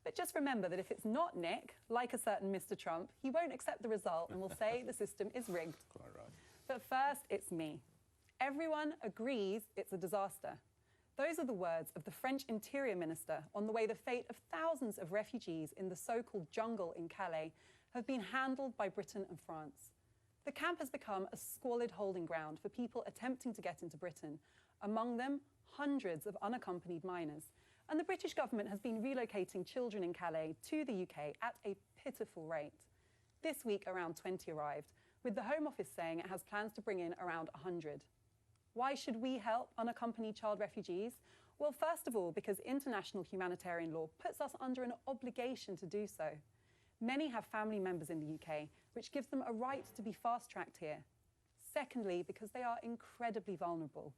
But just remember that if it's not Nick, like a certain Mr. Trump, he won't accept the result and will say the system is rigged. Quite right. But first, it's me. Everyone agrees it's a disaster. Those are the words of the French Interior Minister on the way the fate of thousands of refugees in the so-called jungle in Calais have been handled by Britain and France. The camp has become a squalid holding ground for people attempting to get into Britain, among them hundreds of unaccompanied minors. And the British government has been relocating children in Calais to the UK at a pitiful rate. This week, around 20 arrived, with the Home Office saying it has plans to bring in around 100. Why should we help unaccompanied child refugees? Well, first of all, because international humanitarian law puts us under an obligation to do so. Many have family members in the UK, which gives them a right to be fast-tracked here. Secondly, because they are incredibly vulnerable.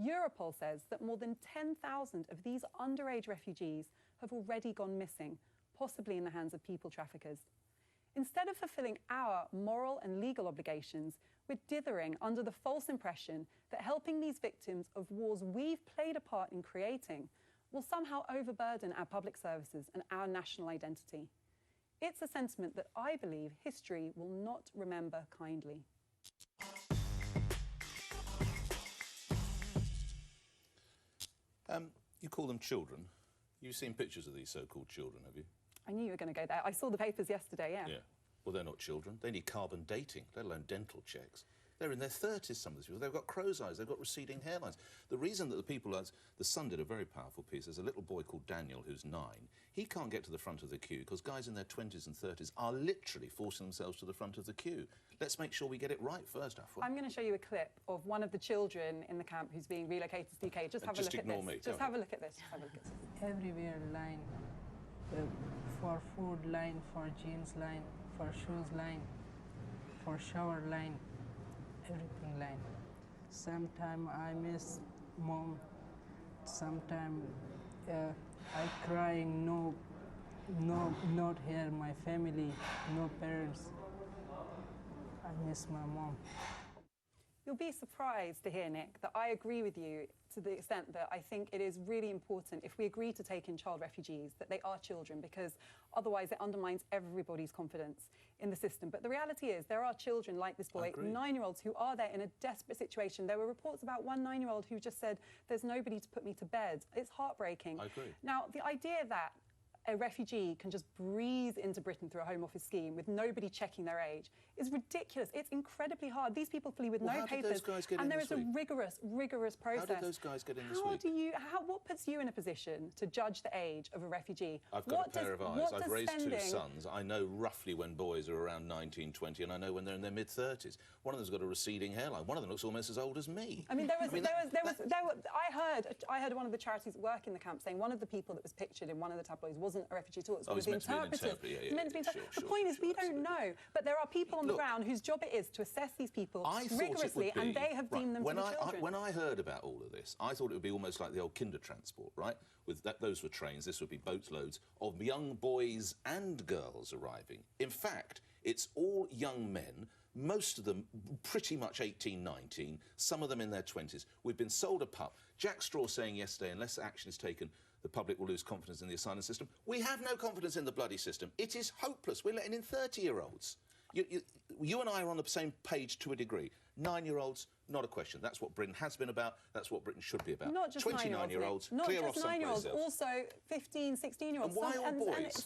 Europol says that more than 10,000 of these underage refugees have already gone missing, possibly in the hands of people traffickers. Instead of fulfilling our moral and legal obligations, we're dithering under the false impression that helping these victims of wars we've played a part in creating will somehow overburden our public services and our national identity. It's a sentiment that I believe history will not remember kindly. You call them children. You've seen pictures of these so-called children, have you? I knew you were going to go there. I saw the papers yesterday, yeah. Yeah. Well, they're not children. They need carbon dating, let alone dental checks. They're in their 30s, some of these people. They've got crow's eyes, they've got receding hairlines. The reason that the people... The Sun did a very powerful piece. There's a little boy called Daniel who's 9. He can't get to the front of the queue because guys in their 20s and 30s are literally forcing themselves to the front of the queue. Let's make sure we get it right first, Afua. I'm going to show you a clip of one of the children in the camp who's being relocated to the UK. Just have a look at this. Me. Just have a look at this. Have a look at this. Everywhere line, for food line, for jeans line, for shoes line, for shower line, everything line. Sometimes I miss mom, sometimes I crying, not here, my family, no parents. I miss my mom. You'll be surprised to hear, Nick, that I agree with you to the extent that I think it is really important, if we agree to take in child refugees, that they are children, because otherwise it undermines everybody's confidence in the system. But the reality is there are children like this boy, 9-year-olds, who are there in a desperate situation. There were reports about one 9-year-old who just said, there's nobody to put me to bed. It's heartbreaking. I agree. Now, the idea that a refugee can just breeze into Britain through a Home Office scheme with nobody checking their age is ridiculous. It's incredibly hard. These people flee with no papers, and there is a rigorous process. How did those guys get in this week? What puts you in a position to judge the age of a refugee? I've got a pair of eyes. I've raised 2 sons. I know roughly when boys are around 19, 20, and I know when they're in their mid-30s. One of them's got a receding hairline. One of them looks almost as old as me. I mean, I heard one of the charities that work in the camp saying one of the people that was pictured in one of the tabloids wasn't a refugee at all. It was interpreted. The point is, we don't know. But there are people on the ground whose job it is to assess these people rigorously, and they have deemed them to be children. When I heard about all of this, I thought it would be almost like the old Kindertransport, right? Those were trains, this would be boatloads of young boys and girls arriving. In fact, it's all young men, most of them pretty much 18, 19, some of them in their 20s. We've been sold a pup. Jack Straw saying yesterday, unless action is taken, the public will lose confidence in the asylum system. We have no confidence in the bloody system. It is hopeless. We're letting in 30-year-olds. You and I are on the same page to a degree. 9-year-olds, not a question. That's what Britain has been about. That's what Britain should be about. Not just 29-year-olds, clear off someplace else. Also 15, 16-year-olds. And why all boys?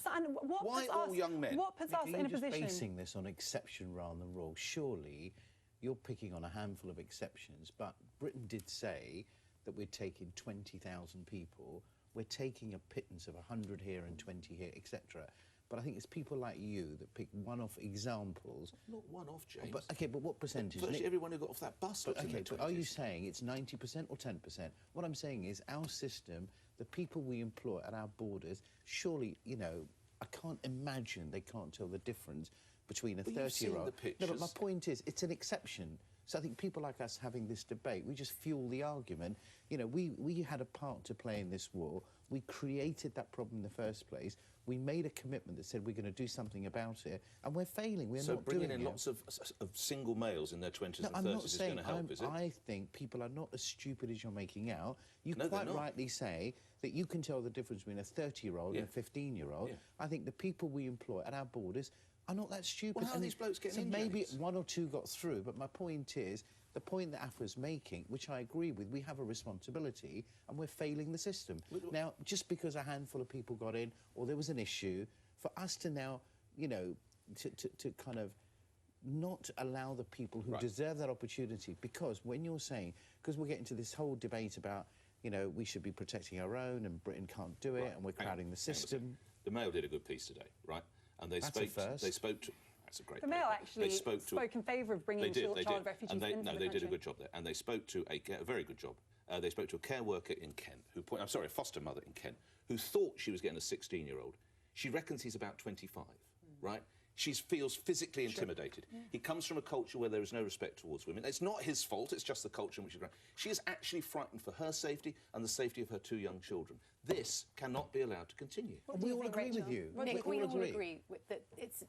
Why all young men? What puts us in a position? You're just basing this on exception rather than rule. Surely you're picking on a handful of exceptions, but Britain did say that we're taking 20,000 people. We're taking a pittance of 100 here and 20 here, etc. But I think it's people like you that pick one-off examples. Not one-off, James. But, OK, but what percentage? Virtually everyone who got off that bus looks in their 20s. But are you saying it's 90% or 10%? What I'm saying is our system, the people we employ at our borders, surely, you know, I can't imagine they can't tell the difference between a 30-year-old... No, but my point is, it's an exception. So I think people like us having this debate, we just fuel the argument. You know, we had a part to play in this war. We created that problem in the first place. We made a commitment that said we're going to do something about it, and we're failing. We're so not bringing doing in it. lots of single males in their 20s No, and I'm 30s not is saying. going to help, is it? I think people are not as stupid as you're making out. You No, they're quite not. rightly say that you can tell the difference between a 30-year-old and a 15-year-old. Yeah. I think the people we employ at our borders are not that stupid. Well, how are these blokes getting so in, maybe James? one or two got through, but my point is, the point that AFA's making, which I agree with, we have a responsibility and we're failing the system. Now, just because a handful of people got in or there was an issue, for us to now, you know, to kind of not allow the people who deserve that opportunity, because when you're saying, because we're getting to this whole debate about, you know, we should be protecting our own and Britain can't do it and we're crowding the system. The Mail did a good piece today, right? And they That's a spoke. first. They spoke to. That's a great. The Mail paper. actually They spoke in favour of bringing child refugees and into the they country. did a good job there. And they spoke to a very good job. They spoke to a care worker in Kent, a foster mother in Kent, who thought she was getting a 16-year-old. She reckons he's about 25, right? She feels physically intimidated. Yeah. He comes from a culture where there is no respect towards women. It's not his fault, it's just the culture in which he's grown. She is actually frightened for her safety and the safety of her 2 young children. This cannot be allowed to continue. We all agree with you. Nick, we all agree with that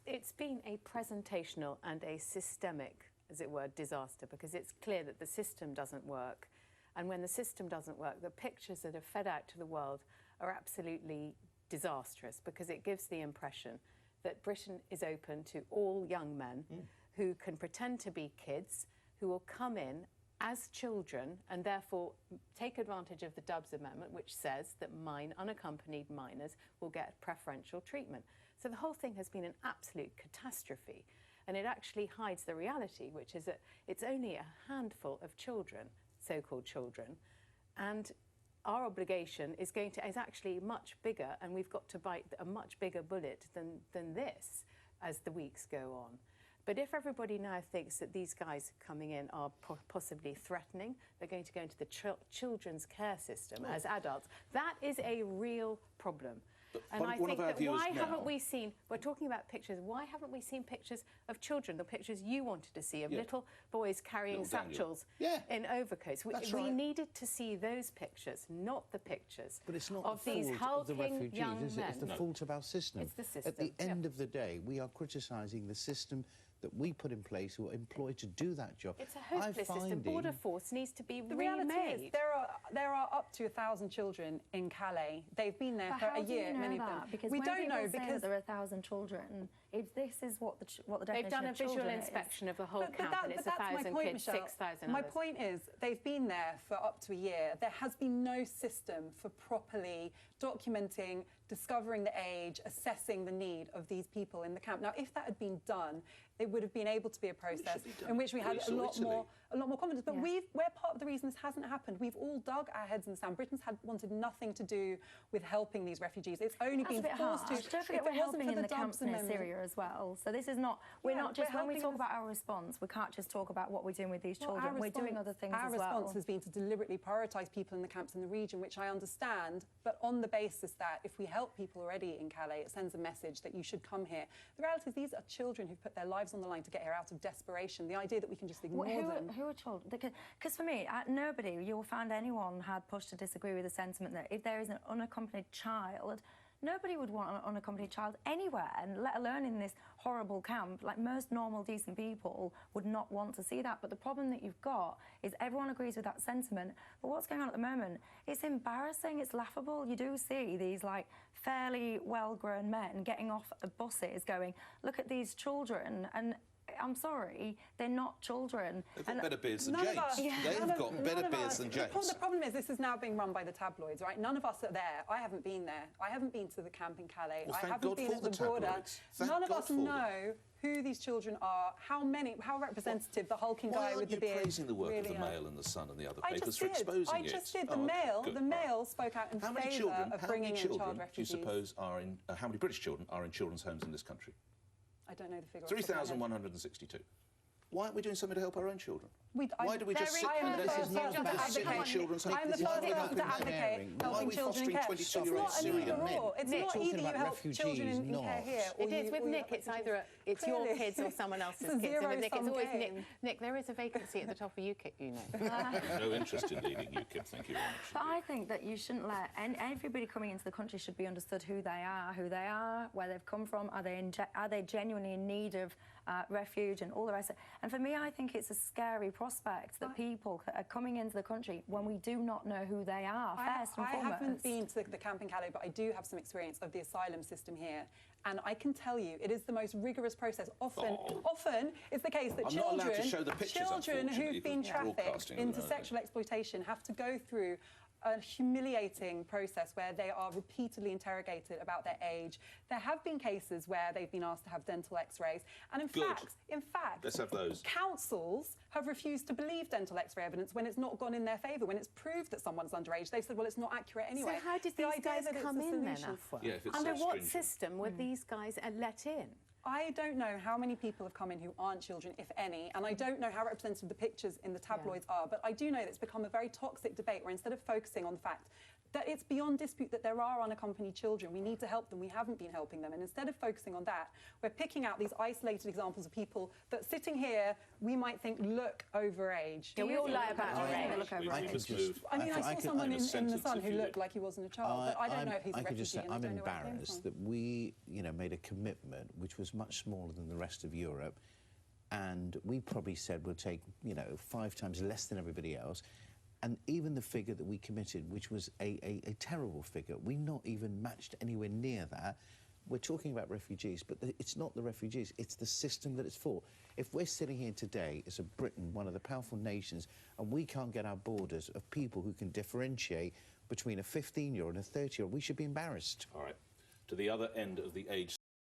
it's been a presentational and a systemic, as it were, disaster, because it's clear that the system doesn't work. And when the system doesn't work, the pictures that are fed out to the world are absolutely disastrous, because it gives the impression that Britain is open to all young men who can pretend to be kids, who will come in as children and therefore take advantage of the Dubs Amendment, which says that unaccompanied minors will get preferential treatment. So the whole thing has been an absolute catastrophe, and it actually hides the reality, which is that it's only a handful of children, so-called children, and our obligation is actually much bigger, and we've got to bite a much bigger bullet than this as the weeks go on. But if everybody now thinks that these guys coming in are possibly threatening, they're going to go into the children's care system as adults, that is a real problem. And I think that why haven't we seen, we're talking about pictures, why haven't we seen pictures of children, the pictures you wanted to see, of little boys carrying satchels in overcoats? We needed to see those pictures, not the pictures But it's not of the these fault of the hulking refugees, young is it? men. It's the fault of our system. It's the system. At the end of the day, we are criticising the system that we put in place, who are employed to do that job. It's a hopeless system. Border Force needs to be The reality is remade. there are up to 1,000 children in Calais. They've been there for a year. How do you know many of that? them. Because we when don't people know say because that there are 1,000 children, if this is what the definition They've done a of visual children inspection of the whole But camp, and it's that's my 1,000 point, kids, Michelle. 6,000 My others. point is they've been there for up to a year. There has been no system for properly documenting, discovering the age, assessing the need of these people in the camp. Now, if that had been done, it would have been able to be a process in which we had a lot more confidence. But we're part of the reason this hasn't happened. We've all dug our heads in the sand. Britain's wanted nothing to do with helping these refugees. It's only been forced to. Don't forget we're helping in the camps near Syria as well. So this is not, we're not just, when we talk about our response, we can't just talk about what we're doing with these children. We're doing other things as well. Our response has been to deliberately prioritise people in the camps in the region, which I understand, but on the basis that if we help people already in Calais, it sends a message that you should come here. The reality is these are children who've put their lives on the line to get here out of desperation. The idea that we can just ignore them. Who are children? Because for me, nobody, you'll find anyone had pushed to disagree with the sentiment that if there is an unaccompanied child, nobody would want an unaccompanied child anywhere, and let alone in this horrible camp. Like, most normal, decent people would not want to see that. But the problem that you've got is everyone agrees with that sentiment. But what's going on at the moment, it's embarrassing, it's laughable. You do see these, like, fairly well-grown men getting off of buses going, look at these children, and I'm sorry, they're not children. They've got better beards than James. They've got better beards than James. The problem is this is now being run by the tabloids, right? None of us are there. I haven't been there. I haven't been to the camp in Calais. Well, I haven't been at the border. None of us know who these children are, how representative the hulking guy with the beard. Why aren't you praising the work of the really Mail and the Sun and the other I papers just for did. exposing I it? just did. Oh, The Mail spoke out in favour of bringing in child refugees. Do you suppose are in? How many British children are in children's homes in this country? I don't know the figure. 3,162. Why aren't we doing something to help our own children? Why do we just sit I am the and first person to sitting on children's advocate. I'm the first person to advocate Why are helping we children in fostering care. 22-year-old It's not an Syrian either men? or. It's Nick, not talking either you about help children refugees, in care not. here. Or It is with you Nick. help It's either it's your Clearly. kids or someone else's It's a kids. And with Nick, it's zero-sum always Nick. game. Nick, there is a vacancy at the top of UKIP, you know. No interest in leading UKIP, thank you very much. But I think that you shouldn't let everybody coming into the country should be understood who they are, where they've come from, are they genuinely in need of refuge and all the rest of it. And for me, I think it's a scary prospect that people are coming into the country when we do not know who they are, first and foremost. I haven't been to the camp in Calais, but I do have some experience of the asylum system here. And I can tell you, it is the most rigorous process. Often it's the case that I'm not allowed to show the pictures, children unfortunately, who've been because trafficked broadcasting into and sexual exploitation have to go through a humiliating process where they are repeatedly interrogated about their age. There have been cases where they've been asked to have dental x-rays, and in fact, Let's have those. councils have refused to believe dental x-ray evidence when it's not gone in their favour, when it's proved that someone's underage. They've said, well, it's not accurate anyway. So how did The these idea guys that it's come a in then, solution- Afua? Yeah, if it's Under so what stringent. system were these guys let in? I don't know how many people have come in who aren't children, if any, and I don't know how representative the pictures in the tabloids are, but I do know that it's become a very toxic debate where instead of focusing on the fact that it's beyond dispute that there are unaccompanied children, we need to help them, we haven't been helping them, and instead of focusing on that, we're picking out these isolated examples of people that sitting here, we might think look over age. Yeah, we all lie about our age. We must move. I mean, I saw someone in The sentence, Sun if who you looked would. like he wasn't a child, but I don't know if he's a I could just say refugee, and I I'm don't know where he came embarrassed from. that we, made a commitment which was much smaller than the rest of Europe, and we probably said we'll take, 5 times less than everybody else. And even the figure that we committed, which was a terrible figure, we not even matched anywhere near that. We're talking about refugees, but it's not the refugees, it's the system that it's for. If we're sitting here today as a Britain, one of the powerful nations, and we can't get our borders of people who can differentiate between a 15-year-old and a 30-year-old, we should be embarrassed. All right. To the other end of the age